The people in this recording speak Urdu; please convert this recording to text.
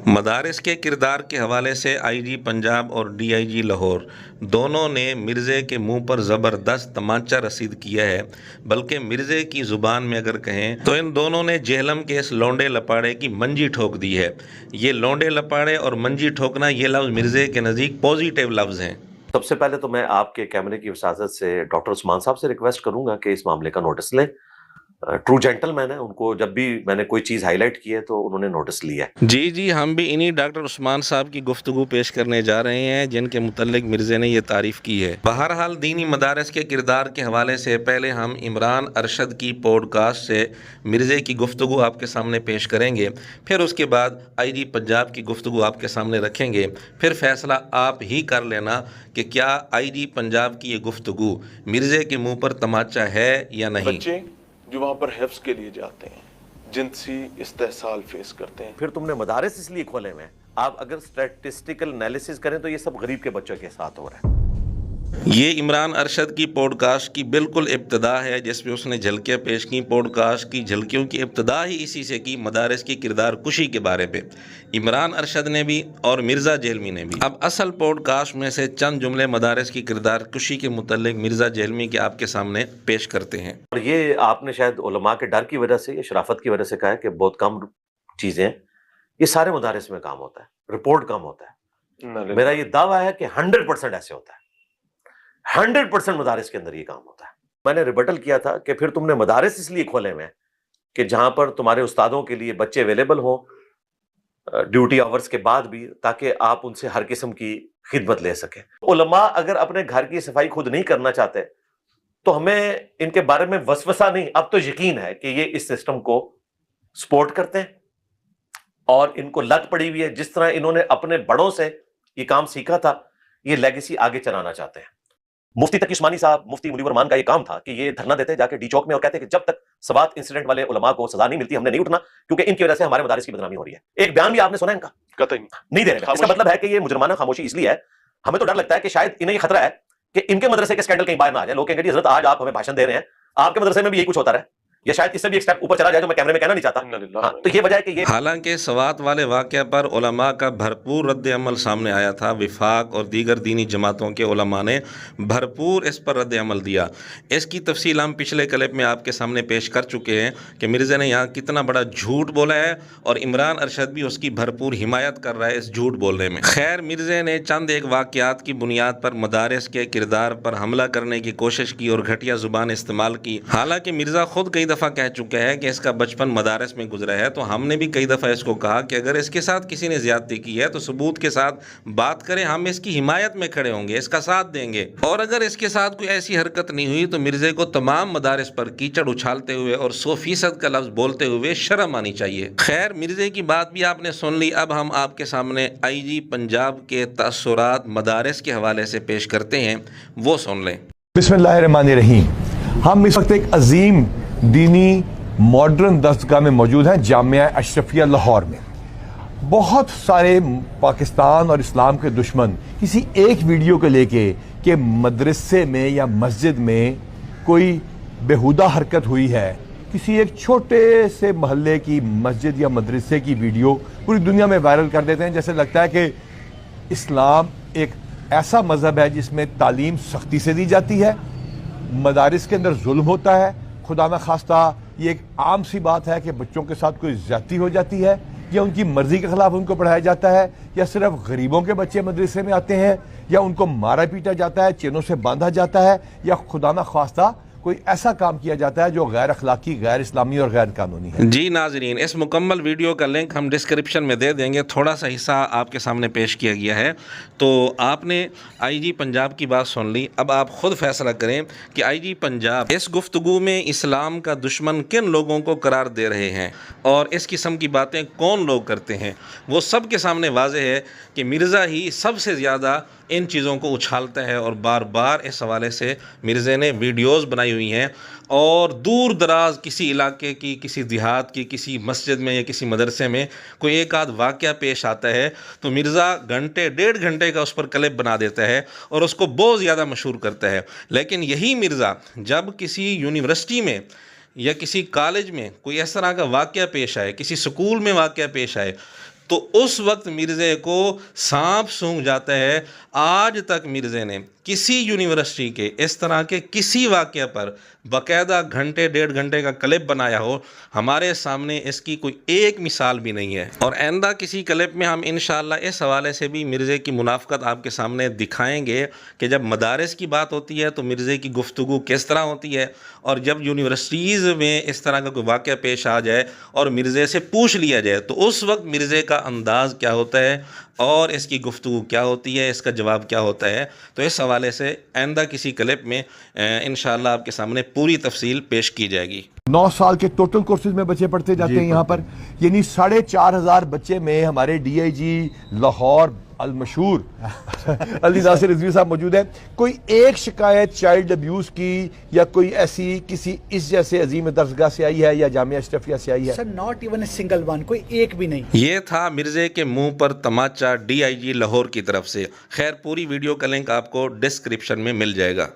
مدارس کے کردار کے حوالے سے آئی جی پنجاب اور ڈی آئی جی لاہور دونوں نے مرزے کے منہ پر زبردست تمانچہ رسید کیا ہے، بلکہ مرزے کی زبان میں اگر کہیں تو ان دونوں نے جہلم کے اس لونڈے لپاڑے کی منجی ٹھوک دی ہے۔ یہ لونڈے لپاڑے اور منجی ٹھوکنا یہ لفظ مرزے کے نزدیک پازیٹیو لفظ ہیں۔ سب سے پہلے تو میں آپ کے کیمرے کی وساطت سے ڈاکٹر عثمان صاحب سے ریکویسٹ کروں گا کہ اس معاملے کا نوٹس لیں۔ ٹرو جینٹل مین ہے، ان کو جب بھی میں نے کوئی چیز ہائی لائٹ کی ہے تو انہوں نے نوٹس لیا ہے۔ جی ہم بھی انہی ڈاکٹر عثمان صاحب کی گفتگو پیش کرنے جا رہے ہیں جن کے متعلق مرزے نے یہ تعریف کی ہے۔ بہرحال دینی مدارس کے کردار کے حوالے سے پہلے ہم عمران ارشد کی پوڈ کاسٹ سے مرزے کی گفتگو آپ کے سامنے پیش کریں گے، پھر اس کے بعد آئی جی پنجاب کی گفتگو آپ کے سامنے رکھیں گے، پھر فیصلہ آپ ہی کر لینا کہ کیا آئی جی پنجاب کی یہ گفتگو مرزے کے منہ پر تماچا ہے یا نہیں۔ بچے جو وہاں پر حفظ کے لیے جاتے ہیں، جنسی استحصال فیس کرتے ہیں۔ پھر تم نے مدارس اس لیے کھولے ہوئے ہیں، آپ اگر اسٹیٹسٹیکل انالیسس کریں تو یہ سب غریب کے بچوں کے ساتھ ہو رہا ہے۔ یہ عمران ارشد کی پوڈ کاسٹ کی بالکل ابتدا ہے جس میں اس نے جھلکیاں پیش کی۔ پوڈ کاسٹ کی جھلکیوں کی ابتدا ہی اسی سے کی، مدارس کی کردار کشی کے بارے پہ عمران ارشد نے بھی اور مرزا جہلمی نے بھی۔ اب اصل پوڈ کاسٹ میں سے چند جملے مدارس کی کردار کشی کے متعلق مرزا جہلمی کے آپ کے سامنے پیش کرتے ہیں۔ اور یہ آپ نے شاید علماء کے ڈر کی وجہ سے یا شرافت کی وجہ سے کہا ہے کہ بہت کم چیزیں، یہ سارے مدارس میں کام ہوتا ہے، رپورٹ کام ہوتا ہے۔ میرا یہ دعویٰ ہے کہ 100% ایسے ہوتا ہے، 100% مدارس کے اندر یہ کام ہوتا ہے۔ میں نے ریبٹل کیا تھا کہ پھر تم نے مدارس اس لیے کھولے ہوئے ہیں کہ جہاں پر تمہارے استادوں کے لیے بچے اویلیبل ہوں ڈیوٹی آورز کے بعد بھی، تاکہ آپ ان سے ہر قسم کی خدمت لے سکیں۔ علماء اگر اپنے گھر کی صفائی خود نہیں کرنا چاہتے تو ہمیں ان کے بارے میں وسوسہ نہیں، اب تو یقین ہے کہ یہ اس سسٹم کو سپورٹ کرتے ہیں اور ان کو لت پڑی ہوئی ہے۔ جس طرح انہوں نے اپنے بڑوں سے یہ کام سیکھا تھا، یہ لیگیسی آگے چلانا چاہتے ہیں۔ مفتی تقی عثمانی صاحب، مفتی منیب الرحمان کا یہ کام تھا کہ یہ دھرنا دیتے جا کے ڈی چوک میں اور کہتے کہ جب تک سوات انسیڈنٹ والے علماء کو سزا نہیں ملتی ہم نے نہیں اٹھنا، کیونکہ ان کی وجہ سے ہمارے مدارس کی بدنامی ہو رہی ہے۔ ایک بیان بھی آپ نے سنا ان کا؟ قطعی نہیں دے رہے۔ اس کا مطلب ہے کہ یہ مجرمانہ خاموشی اس لیے ہے، ہمیں تو ڈر لگتا ہے کہ شاید انہیں یہ خطرہ ہے کہ ان کے مدرسے کے اسکینڈل کہیں باہر نہ آ جائے، لوگ کہیں گے حضرت آج آپ ہمیں بھاشن دے رہے ہیں، آپ کے مدرسے میں بھی یہی کچھ ہوتا رہے، یا شاید اس سے بھی ایک سٹیپ اوپر چلا جائے جو میں کیمرے میں کہنا نہیں چاہتا۔ تو یہ وجہ ہے کہ یہ حالانکہ سوات والے واقعہ پر علماء کا بھرپور رد عمل سامنے آیا تھا۔ وفاق اور دیگر دینی جماعتوں کے علماء نے بھرپور اس پر رد عمل دیا۔ اس کی تفصیل ہم پچھلے کلپ میں آپ کے سامنے پیش کر چکے ہیں کہ مرزا نے یہاں کتنا بڑا جھوٹ بولا ہے اور عمران ارشد بھی اس کی بھرپور حمایت کر رہا ہے اس جھوٹ بولنے میں۔ خیر، مرزا نے چند ایک واقعات کی بنیاد پر مدارس کے کردار پر حملہ کرنے کی کوشش کی اور گھٹیا زبان استعمال کی۔ حالانکہ مرزا خود کئی دفعہ کہہ چکا ہے کہ اس کا بچپن مدارس میں گزرا ہے، تو ہم نے بھی کئی دفعہ اس کو کہا کہ اگر اس کے ساتھ کسی نے زیادتی کی ہے تو ثبوت کے ساتھ بات کریں، ہم اس کی حمایت میں کھڑے ہوں گے، اس کا ساتھ دیں گے، اور اگر اس کے ساتھ کوئی ایسی حرکت نہیں ہوئی تو مرزا کو تمام مدارس پر کیچڑ اچھالتے ہوئے اور 100% کا لفظ بولتے ہوئے شرم آنی چاہیے۔ خیر، مرزا کی بات بھی آپ نے سن لی، اب ہم آپ کے سامنے آئی جی پنجاب کے تاثرات مدارس کے حوالے سے پیش کرتے ہیں، وہ سن لیں۔ بسم اللہ الرحمن الرحیم۔ ہم اس وقت ایک عظیم دینی ماڈرن دستگاہ میں موجود ہیں، جامعہ اشرفیہ لاہور میں۔ بہت سارے پاکستان اور اسلام کے دشمن کسی ایک ویڈیو کو لے کے کہ مدرسے میں یا مسجد میں کوئی بیہودہ حرکت ہوئی ہے، کسی ایک چھوٹے سے محلے کی مسجد یا مدرسے کی ویڈیو پوری دنیا میں وائرل کر دیتے ہیں، جیسے لگتا ہے کہ اسلام ایک ایسا مذہب ہے جس میں تعلیم سختی سے دی جاتی ہے، مدارس کے اندر ظلم ہوتا ہے، خدا نخواستہ یہ ایک عام سی بات ہے کہ بچوں کے ساتھ کوئی زیادتی ہو جاتی ہے، یا ان کی مرضی کے خلاف ان کو پڑھایا جاتا ہے، یا صرف غریبوں کے بچے مدرسے میں آتے ہیں، یا ان کو مارا پیٹا جاتا ہے، چینوں سے باندھا جاتا ہے، یا خدا نخواستہ کوئی ایسا کام کیا جاتا ہے جو غیر اخلاقی، غیر اسلامی اور غیر قانونی ہے۔ جی ناظرین، اس مکمل ویڈیو کا لنک ہم ڈسکرپشن میں دے دیں گے، تھوڑا سا حصہ آپ کے سامنے پیش کیا گیا ہے۔ تو آپ نے آئی جی پنجاب کی بات سن لی، اب آپ خود فیصلہ کریں کہ آئی جی پنجاب اس گفتگو میں اسلام کا دشمن کن لوگوں کو قرار دے رہے ہیں اور اس قسم کی باتیں کون لوگ کرتے ہیں۔ وہ سب کے سامنے واضح ہے کہ مرزا ہی سب سے زیادہ ان چیزوں کو اچھالتا ہے، اور بار بار اس حوالے سے مرزا نے ویڈیوز بنائی ہوئی ہیں، اور دور دراز کسی علاقے کی، کسی دیہات کی، کسی مسجد میں یا کسی مدرسے میں کوئی ایک آدھ واقعہ پیش آتا ہے تو مرزا گھنٹے 1.5 گھنٹے کا اس پر کلپ بنا دیتا ہے اور اس کو بہت زیادہ مشہور کرتا ہے۔ لیکن یہی مرزا جب کسی یونیورسٹی میں یا کسی کالج میں کوئی اس طرح کا واقعہ پیش آئے، کسی سکول میں واقعہ پیش آئے، تو اس وقت مرزے کو سانپ سونگھ جاتا ہے. آج تک مرزے نے کسی یونیورسٹی کے اس طرح کے کسی واقعہ پر باقاعدہ گھنٹے 1.5 گھنٹے کا کلپ بنایا ہو، ہمارے سامنے اس کی کوئی ایک مثال بھی نہیں ہے. اور آئندہ کسی کلپ میں ہم انشاءاللہ اس حوالے سے بھی مرزے کی منافقت آپ کے سامنے دکھائیں گے کہ جب مدارس کی بات ہوتی ہے تو مرزے کی گفتگو کس طرح ہوتی ہے، اور جب یونیورسٹیز میں اس طرح کا کوئی واقعہ پیش آ جائے اور مرزے سے پوچھ لیا جائے تو اس وقت مرزے کا انداز کیا ہوتا ہے اور اس کی گفتگو کیا ہوتی ہے، اس کا جواب کیا ہوتا ہے. تو اس حوالے سے آئندہ کسی کلپ میں انشاءاللہ آپ کے سامنے پوری تفصیل پیش کی جائے گی. 9 سال کے ٹوٹل کورسز میں بچے پڑھتے جاتے ہیں یہاں پر، یعنی 4,500 بچے میں ہمارے ڈی آئی جی لاہور المشہور علی ناصر رضوی صاحب موجود ہیں. کوئی ایک شکایت چائلڈ ابیوز کی یا کوئی ایسی کسی اس جیسے عظیم درسگاہ سے آئی ہے یا جامعہ اشرفیہ سے آئی ہے؟ Sir not even a single one, کوئی ایک بھی نہیں. یہ تھا مرزے کے منہ پر تماچا ڈی آئی جی لاہور کی طرف سے. خیر پوری ویڈیو کا لنک آپ کو ڈسکرپشن میں مل جائے گا.